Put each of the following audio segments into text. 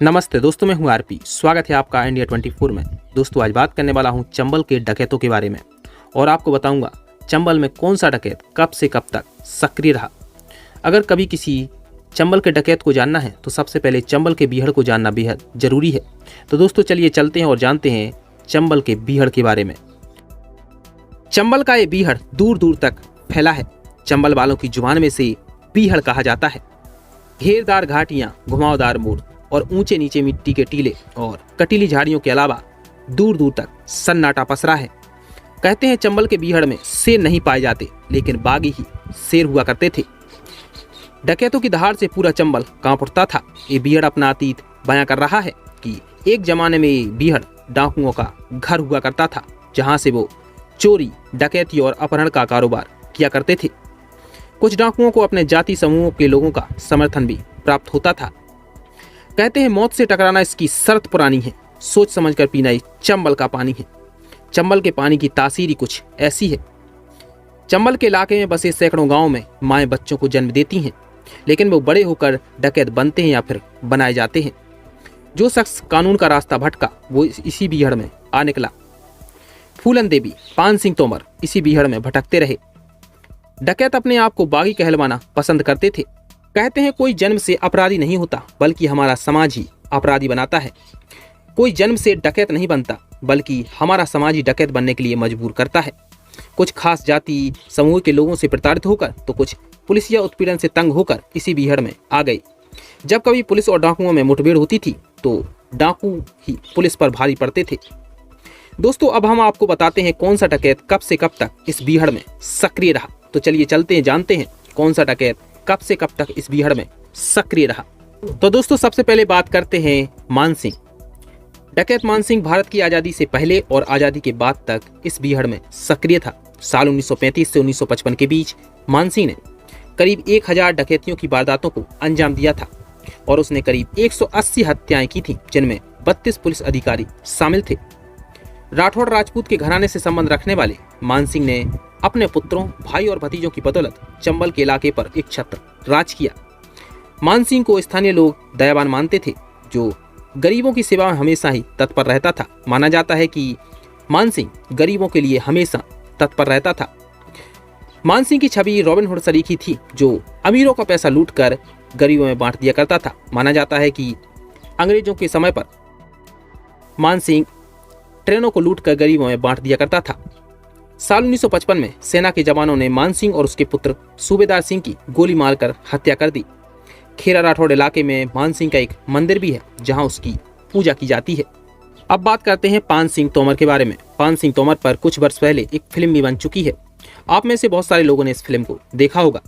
नमस्ते दोस्तों, मैं हूं आरपी। स्वागत है आपका इंडिया 24 में। दोस्तों, आज बात करने वाला हूं चंबल के डकैतों के बारे में और आपको बताऊंगा चंबल में कौन सा डकैत कब से कब तक सक्रिय रहा। अगर कभी किसी चंबल के डकैत को जानना है तो सबसे पहले चंबल के बीहड़ को जानना बेहद जरूरी है। तो दोस्तों चलिए चलते हैं और जानते हैं चंबल के बीहड़ के बारे में। चंबल का ये बीहड़ दूर दूर तक फैला है। चंबल वालों की जुबान में से बीहड़ कहा जाता है। घेरदार घाटियां, घुमावदार मोड़ और ऊंचे नीचे मिट्टी के टीले और कटीली झाड़ियों के अलावा दूर दूर तक सन्नाटा पसरा है। कहते हैं चंबल के बीहड़ में शेर नहीं पाए जाते, लेकिन बागी ही शेर हुआ करते थे। डकैतों की दहाड़ से पूरा चंबल कांप उठता था। ये बीहड़ अपना अतीत बयां कर रहा है कि एक जमाने में ये बीहड़ डाकुओं का घर हुआ करता था, जहां से वो चोरी, डकैती और अपहरण का कारोबार किया करते थे। कुछ डाकुओं को अपने जाति समूहों के लोगों का समर्थन भी प्राप्त होता था। कहते हैं मौत से टकराना इसकी शर्त पुरानी है, सोच समझ कर पीना ये चंबल का पानी है। चंबल के पानी की तासीर ही कुछ ऐसी है। चंबल के इलाके में बसे सैकड़ों गांवों में माएँ बच्चों को जन्म देती हैं, लेकिन वो बड़े होकर डकैत बनते हैं या फिर बनाए जाते हैं। जो शख्स कानून का रास्ता भटका वो इसी बीहड़ में आ निकला। फूलन देवी, पान सिंह तोमर इसी बीहड़ में भटकते रहे। डकैत अपने आप को बागी कहलवाना पसंद करते थे। कहते हैं कोई जन्म से अपराधी नहीं होता, बल्कि हमारा समाज ही अपराधी बनाता है। कोई जन्म से डकैत नहीं बनता, बल्कि हमारा समाज ही डकैत बनने के लिए मजबूर करता है। कुछ खास जाति समूह के लोगों से प्रताड़ित होकर तो कुछ पुलिसिया उत्पीड़न से तंग होकर इसी बीहड़ में आ गए। जब कभी पुलिस और डाकुओं में मुठभेड़ होती थी तो डाकू ही पुलिस पर भारी पड़ते थे। दोस्तों, अब हम आपको बताते हैं कौन सा डकैत कब से कब तक इस बीहड़ में सक्रिय रहा। तो चलिए चलते हैं, जानते हैं कौन सा डकैत कब से कब तक इस बीहड़ में सक्रिय रहा। तो दोस्तों सबसे पहले बात करते हैं मान सिंह। डकैत मान सिंह भारत की आज़ादी से पहले और आज़ादी के बाद तक इस बीहड़ में सक्रिय था। साल 1935 से 1955 के बीच मान सिंह ने करीब 1000 डकैतियों की वारदातों को अंजाम दिया था और उसने करीब 180 हत्याएं की थी, जिनमें 32 पुलिस अधिकारी शामिल थे। राठौड़ राजपूत के घराने से संबंध रखने वाले मान सिंह ने अपने पुत्रों, भाई और भतीजों की बदौलत चंबल के इलाके पर एक छत्र राज किया। मान सिंह को स्थानीय लोग दयावान मानते थे, जो गरीबों की सेवा में हमेशा ही तत्पर रहता था। माना जाता है कि मान सिंह गरीबों के लिए हमेशा तत्पर रहता था। मान सिंह की छवि रॉबिन हुड सरीखी थी, जो अमीरों का पैसा लूटकर गरीबों में बांट दिया करता था। माना जाता है कि अंग्रेजों के समय पर मान सिंह ट्रेनों को लूटकर गरीबों में बांट दिया करता था। साल 1955 में सेना के जवानों ने मान सिंह और उसके पुत्र सूबेदार सिंह की गोली मारकर हत्या कर दी। खेरा राठौड़ इलाके में मान सिंह का एक मंदिर भी है, जहां उसकी पूजा की जाती है। अब बात करते हैं पान सिंह तोमर के बारे में। पान सिंह तोमर पर कुछ वर्ष पहले एक फिल्म भी बन चुकी है। आप में से बहुत सारे लोगों ने इस फिल्म को देखा होगा।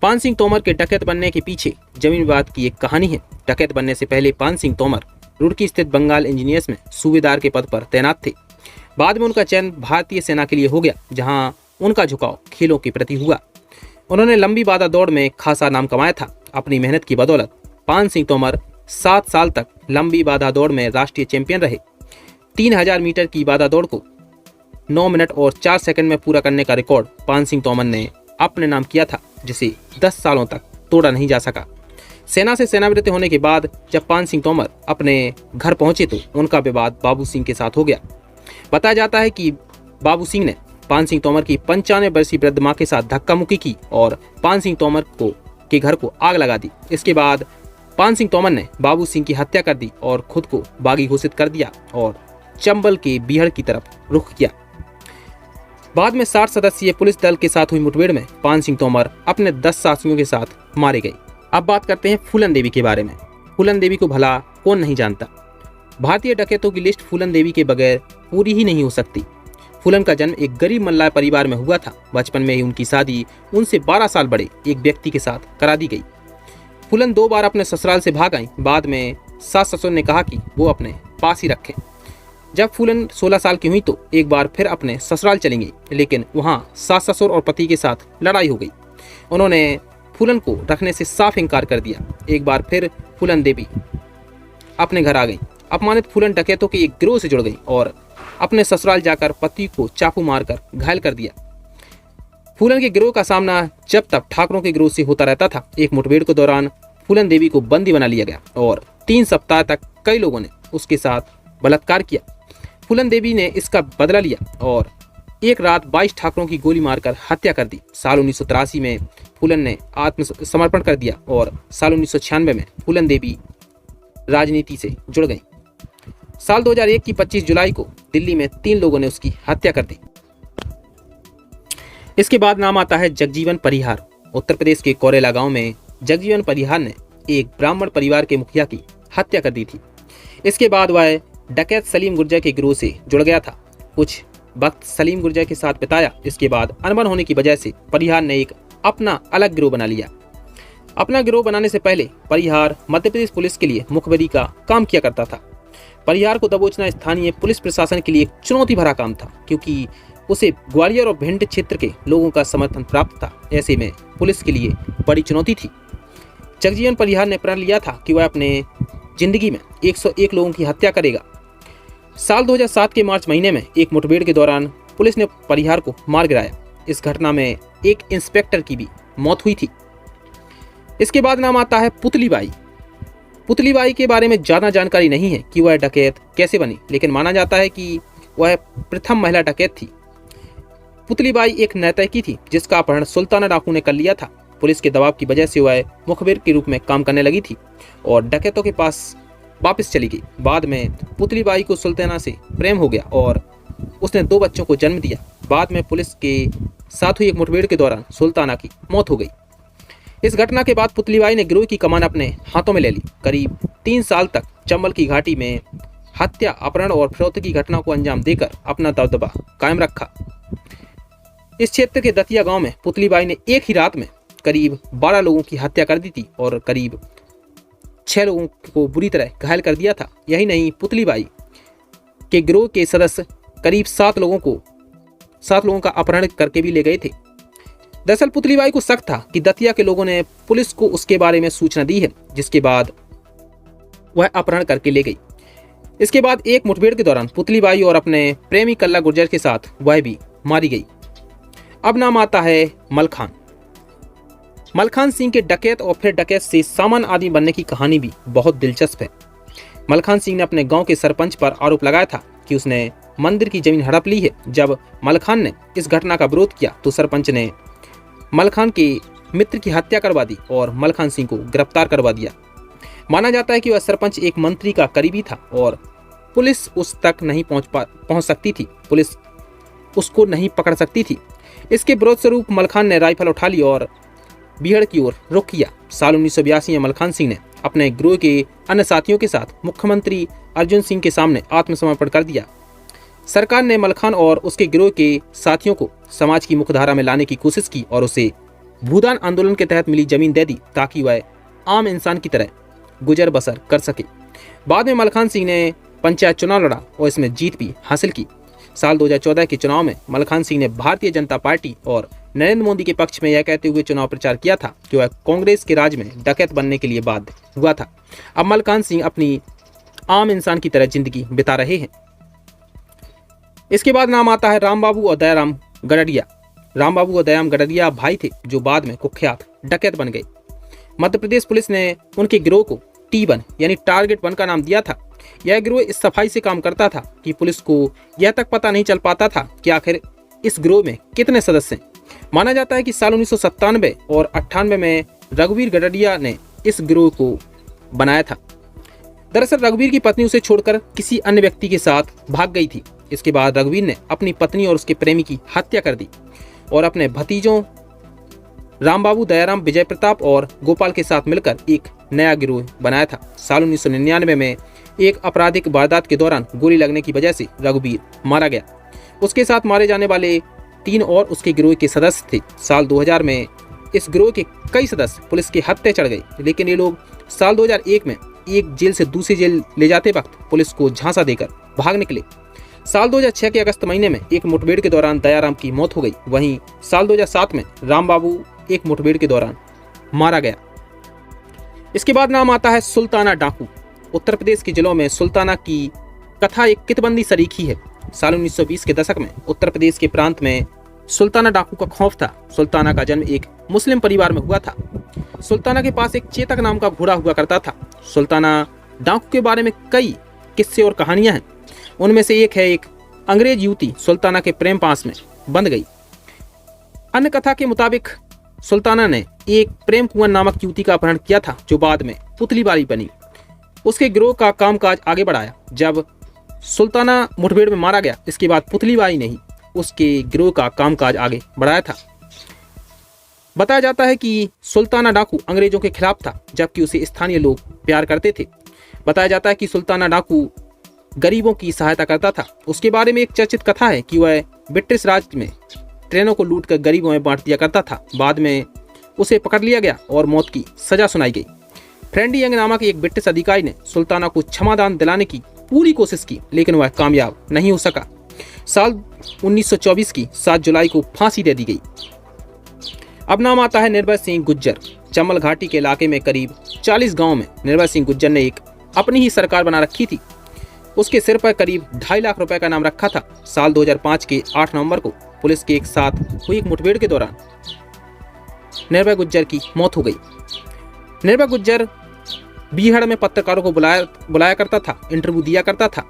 पान सिंह तोमर के डकैत बनने के पीछे जमीन विवाद की एक कहानी है। डकैत बनने से पहले पान सिंह तोमर रुड़की स्थित बंगाल इंजीनियर्स में सूबेदार के पद पर तैनात थे। बाद में उनका चयन भारतीय सेना के लिए हो गया, जहां उनका झुकाव खेलों के प्रति हुआ। उन्होंने लंबी बाधा दौड़ में खासा नाम कमाया था। अपनी मेहनत की बदौलत पान सिंह तोमर 7 साल तक लंबी बाधा दौड़ में राष्ट्रीय चैंपियन रहे। 3000 मीटर की बाधा दौड़ को 9 मिनट और 4 सेकंड में पूरा करने का रिकॉर्ड पान सिंह तोमर ने अपने नाम किया था, जिसे 10 सालों तक तोड़ा नहीं जा सका। सेना से सेवानिवृत्त होने के बाद जब पान सिंह तोमर अपने घर पहुंचे तो उनका विवाद बाबू सिंह के साथ हो गया। बताया जाता है कि बाबू सिंह ने पान सिंह तोमर की 95 वर्षीय वृद्ध मां के साथ धक्का मुक्की की और पान सिंह तोमर के घर को आग लगा दी। इसके बाद पान सिंह तोमर ने बाबू सिंह की हत्या कर दी और खुद को बागी घोषित कर दिया और चंबल के बीहड़ की तरफ रुख किया। बाद में 60 सदस्यीय पुलिस दल के साथ हुई मुठभेड़ में पान सिंह तोमर अपने 10 साथियों के साथ मारे गए। अब बात करते हैं फूलन देवी के बारे में। फूलन देवी को भला कौन नहीं जानता। भारतीय डकैतों की लिस्ट फूलन देवी के बगैर पूरी ही नहीं हो सकती। फूलन का जन्म एक गरीब मल्लाह परिवार में हुआ था। बचपन में ही उनकी शादी उनसे 12 साल बड़े एक व्यक्ति के साथ करा दी गई। फूलन 2 बार अपने ससुराल से भाग आई। बाद में सास ससुर ने कहा कि वो अपने पास ही रखें। जब फूलन 16 साल की हुई तो एक बार फिर अपने ससुराल चली गई, लेकिन वहाँ सास ससुर और पति के साथ लड़ाई हो गई। उन्होंने फूलन को रखने से साफ इनकार कर दिया। एक बार फिर फूलन देवी अपने घर आ गई। अपमानित फूलन डकैतों के एक गिरोह से जुड़ गई और अपने ससुराल जाकर पति को चाकू मारकर घायल कर दिया। फूलन के गिरोह का सामना जब तब ठाकरों के गिरोह से होता रहता था। एक मुठभेड़ के दौरान फूलन देवी को बंदी बना लिया गया और 3 सप्ताह तक कई लोगों ने उसके साथ बलात्कार किया। फूलन देवी ने इसका बदला लिया और एक रात 22 ठाकरों की गोली मारकर हत्या कर दी। साल 1983 में फूलन ने आत्मसमर्पण कर दिया और साल 1996 में फूलन देवी राजनीति से जुड़ गई। साल 2001 की 25 जुलाई को दिल्ली में 3 लोगों ने उसकी हत्या कर दी। इसके बाद नाम आता है जगजीवन परिहार। उत्तर प्रदेश के कोरेला गांव में जगजीवन परिहार ने एक ब्राह्मण परिवार के मुखिया की हत्या कर दी थी। इसके बाद वह डकैत सलीम गुर्जर के गिरोह से जुड़ गया था। कुछ वक्त सलीम गुर्जर के साथ बिताया। इसके बाद अनबन होने की वजह से परिहार ने एक अपना अलग गिरोह बना लिया। अपना गिरोह बनाने से पहले परिहार मध्य प्रदेश पुलिस के लिए मुखबिरी का काम किया करता था। परिहार को दबोचना स्थानीय पुलिस प्रशासन के लिए एक चुनौती भरा काम था, क्योंकि उसे ग्वालियर और भिंड क्षेत्र के लोगों का समर्थन प्राप्त था। ऐसे में पुलिस के लिए बड़ी चुनौती थी। जगजीवन परिहार ने प्रण लिया था कि वह अपने जिंदगी में 101 लोगों की हत्या करेगा। साल 2007 के मार्च महीने में एक मुठभेड़ के दौरान पुलिस ने परिहार को मार गिराया। इस घटना में एक इंस्पेक्टर की भी मौत हुई थी। इसके बाद नाम आता है पुतली बाई। पुतली बाई के बारे में ज्यादा जानकारी नहीं है कि वह डकैत कैसे बनी, लेकिन माना जाता है कि वह प्रथम महिला डकैत थी। पुतली बाई एक नर्तकी थी जिसका अपहरण सुल्ताना डाकू ने कर लिया था। पुलिस के दबाव की वजह से वह मुखबिर के रूप में काम करने लगी थी और डकैतों के पास वापस चली गई। बाद में पुतली बाई को सुल्ताना से प्रेम हो गया और उसने 2 बच्चों को जन्म दिया। बाद में पुलिस के साथ हुई एक मुठभेड़ के दौरान सुल्ताना की मौत हो गई। इस घटना के बाद पुतली बाई ने गिरोह की कमान अपने हाथों में ले ली। करीब 3 साल तक चंबल की घाटी में हत्या, अपहरण और फिरौती की घटना को अंजाम देकर अपना दबदबा कायम रखा। इस क्षेत्र के दतिया गांव में पुतली बाई ने एक ही रात में करीब 12 लोगों की हत्या कर दी थी और करीब 6 लोगों को बुरी तरह घायल कर दिया था। यही नहीं, पुतली बाई के गिरोह के सदस्य करीब 7 लोगों का अपहरण करके भी ले गए थे। दरअसल पुतली बाई को शक था कि दतिया के लोगों ने पुलिस को उसके बारे में सूचना दी है, जिसके बाद वह अपहरण करके ले गई। इसके बाद एक मुठभेड़ के दौरान पुतली बाई और अपने प्रेमी कल्ला गुर्जर के साथ वह भी मारी गई। अब नाम आता है मलखान। मलखान सिंह के डकैत और फिर डकैत से सामान्य आदमी बनने की कहानी भी बहुत दिलचस्प है। मलखान सिंह ने अपने गांव के सरपंच पर आरोप लगाया था कि उसने मंदिर की जमीन हड़प ली है। जब मलखान ने इस घटना का विरोध किया तो सरपंच ने मलखान के मित्र की हत्या करवा दी और मलखान सिंह को गिरफ्तार करवा दिया। माना जाता है कि वह सरपंच एक मंत्री का करीबी था और पुलिस उस तक नहीं पहुंच सकती थी। पुलिस उसको नहीं पकड़ सकती थी। इसके विरोध स्वरूप मलखान ने राइफल उठा ली और बिहड़ की ओर रुख किया। साल 1982 में मलखान सिंह ने अपने गिरोह के अन्य साथियों के साथ मुख्यमंत्री अर्जुन सिंह के सामने आत्मसमर्पण कर दिया। सरकार ने मलखान और उसके गिरोह के साथियों को समाज की मुख्यधारा में लाने की कोशिश की और उसे भूदान आंदोलन के तहत मिली जमीन दे दी ताकि वह आम इंसान की तरह गुजर बसर कर सके। बाद में मलखान सिंह ने पंचायत चुनाव लड़ा और इसमें जीत भी हासिल की। साल 2014 के चुनाव में मलखान सिंह ने भारतीय जनता पार्टी और नरेंद्र मोदी के पक्ष में यह कहते हुए चुनाव प्रचार किया था कि वह कांग्रेस के राज में डकैत बनने के लिए बाध्य हुआ था। अब मलखान सिंह अपनी आम इंसान की तरह जिंदगी बिता रहे हैं। इसके बाद नाम आता है रामबाबू और दयाराम गडरिया। रामबाबू और दयाराम गडरिया भाई थे जो बाद में कुख्यात डकैत बन गए। मध्य प्रदेश पुलिस ने उनके गिरोह को T1 यानी टारगेट 1 का नाम दिया था। यह गिरोह इस सफाई से काम करता था कि पुलिस को यह तक पता नहीं चल पाता था कि आखिर इस गिरोह में कितने सदस्य हैं। माना जाता है कि साल 1997 और 98 में रघुवीर गडरिया ने इस गिरोह को बनाया था। दरअसल रघुवीर की पत्नी उसे छोड़कर किसी अन्य व्यक्ति के साथ भाग गई थी। इसके बाद रघुवीर ने अपनी पत्नी और उसके प्रेमी की हत्या कर दी और अपने भतीजों रामबाबू, दयाराम, विजय प्रताप और गोपाल के साथ मिलकर एक नया गिरोह बनाया था। साल 1999 में एक आपराधिक वारदात के दौरान गोली लगने की वजह से रघुवीर मारा गया। उसके साथ मारे जाने वाले 3 और उसके गिरोह के सदस्य थे। साल 2000 में इस गिरोह के कई सदस्य पुलिस के हत्थे चढ़ गए, लेकिन ये लोग साल 2001 में एक जेल से दूसरी जेल ले जाते वक्त पुलिस को झांसा देकर भाग निकले। साल 2006 के अगस्त महीने में एक मुठभेड़ के दौरान दयाराम की मौत हो गई। वहीं साल 2007 में रामबाबू एक मुठभेड़ के दौरान मारा गया। इसके बाद नाम आता है सुल्ताना डाकू। उत्तर प्रदेश के जिलों में सुल्ताना की कथा एक कितबंदी सरीखी है। साल 1920 के दशक में उत्तर प्रदेश के प्रांत में सुल्ताना डाकू का खौफ था। सुल्ताना का जन्म एक मुस्लिम परिवार में हुआ था। सुल्ताना के पास एक चेतक नाम का घोड़ा हुआ करता था। सुल्ताना डाकू के बारे में कई किस्से और कहानियां हैं। उनमें से एक है एक अंग्रेज युवती सुल्ताना के प्रेम पास में बंध गई। अन्य कथा के मुताबिक सुल्ताना ने एक प्रेम कुंवर नामक युवती का अपहरण किया था, जो बाद में पुतलीबाई बनी। उसके गिरोह का कामकाज आगे बढ़ाया। जब सुल्ताना मुठभेड़ में मारा गया, इसके बाद पुतलीबाई ने ही उसके गिरोह का कामकाज आगे बढ़ाया था। बताया जाता है कि सुल्ताना डाकू अंग्रेजों के खिलाफ था, जबकि उसे स्थानीय लोग प्यार करते थे। बताया जाता है कि सुल्ताना डाकू गरीबों की सहायता करता था। उसके बारे में एक चर्चित कथा है कि वह ब्रिटिश राज में ट्रेनों को लूटकर गरीबों में बांट दिया करता था। बाद में उसे पकड़ लिया गया और मौत की सजा सुनाई गई। फ्रेंडी यंग नामक एक ब्रिटिश अधिकारी ने सुल्ताना को क्षमादान दिलाने की पूरी कोशिश की, लेकिन वह कामयाब नहीं हो सका। साल 1924 की 7 जुलाई को फांसी दे दी गई। अब नाम आता है निर्भय सिंह गुज्जर। चंबल घाटी के इलाके में करीब 40 गांवों में निर्भय सिंह गुज्जर ने एक अपनी ही सरकार बना रखी थी। उसके सिर पर करीब 2.5 लाख रुपए का नाम रखा था। साल 2005 के 8 नवंबर को पुलिस के एक साथ हुई एक मुठभेड़ के दौरान निर्भय गुज्जर की मौत हो गई। निर्भय गुज्जर बीहड़ में पत्रकारों को बुलाया करता था, इंटरव्यू दिया करता था।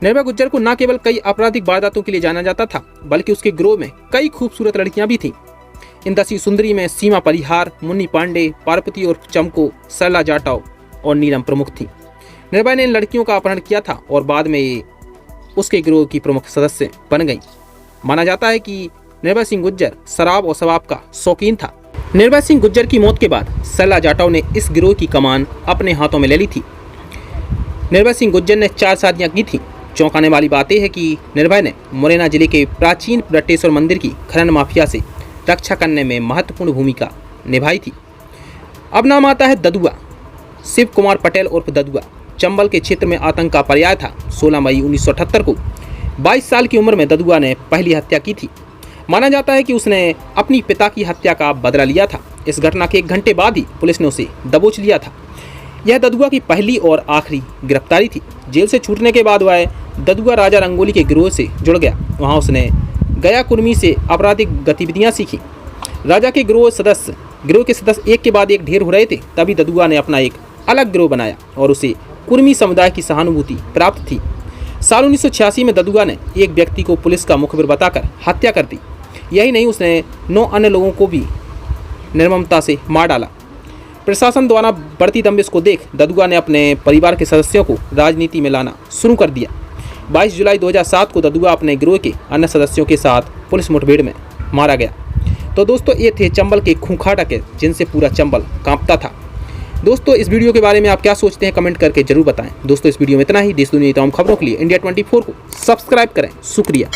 निर्भय गुज्जर को न केवल कई आपराधिक वारदातों के लिए जाना जाता था, बल्कि उसके गिरोह में कई खूबसूरत लड़कियां भी थीं। इन 10 सुंदरी में सीमा परिहार, मुन्नी पांडे, पार्वती और चमको, सरला जाटव और नीलम प्रमुख थीं। निर्भय ने इन लड़कियों का अपहरण किया था और बाद में ये उसके गिरोह की प्रमुख सदस्य बन गई। माना जाता है कि निर्भय सिंह गुज्जर शराब और शबाब का शौकीन था। निर्भय सिंह गुज्जर की मौत के बाद सरला जाटव ने इस गिरोह की कमान अपने हाथों में ले ली थी। निर्भय सिंह गुज्जर ने 4 शादियां की थीं। चौंकाने वाली बात यह है कि निर्भय ने मुरैना जिले के प्राचीन बट्टेश्वर मंदिर की खनन माफिया से रक्षा करने में महत्वपूर्ण भूमिका निभाई थी। अब नाम आता है ददुआ। शिव कुमार पटेल उर्फ ददुआ चंबल के क्षेत्र में आतंक का पर्याय था। 16 मई 1978 को 22 साल की उम्र में ददुआ ने पहली हत्या की थी। माना जाता है कि उसने अपनी पिता की हत्या का बदला लिया था। इस घटना के 1 घंटे बाद ही पुलिस ने उसे दबोच लिया था। यह ददुआ की पहली और आखिरी गिरफ्तारी थी। जेल से छूटने के बाद वह ददुआ राजा रंगोली के गिरोह से जुड़ गया। वहाँ उसने गया कुर्मी से आपराधिक गतिविधियां सीखी। राजा के गिरोह के सदस्य एक के बाद एक ढेर हो रहे थे। तभी ददुआ ने अपना एक अलग गिरोह बनाया और उसे कुर्मी समुदाय की सहानुभूति प्राप्त थी। साल 1986 में ददुआ ने एक व्यक्ति को पुलिस का मुखबिर बताकर हत्या कर दी। यही नहीं, उसने 9 अन्य लोगों को भी निर्ममता से मार डाला। प्रशासन द्वारा बढ़ती दंबिश को देख ददुआ ने अपने परिवार के सदस्यों को राजनीति में लाना शुरू कर दिया। 22 जुलाई 2007 को ददुआ अपने गिरोह के अन्य सदस्यों के साथ पुलिस मुठभेड़ में मारा गया। तो दोस्तों, ये थे चंबल के खूंखार डकैत जिनसे पूरा चंबल कांपता था। दोस्तों, इस वीडियो के बारे में आप क्या सोचते हैं कमेंट करके जरूर बताएं। दोस्तों, इस वीडियो में इतना ही। देश दुनिया तमाम खबरों के लिए इंडिया 24 को सब्सक्राइब करें। शुक्रिया।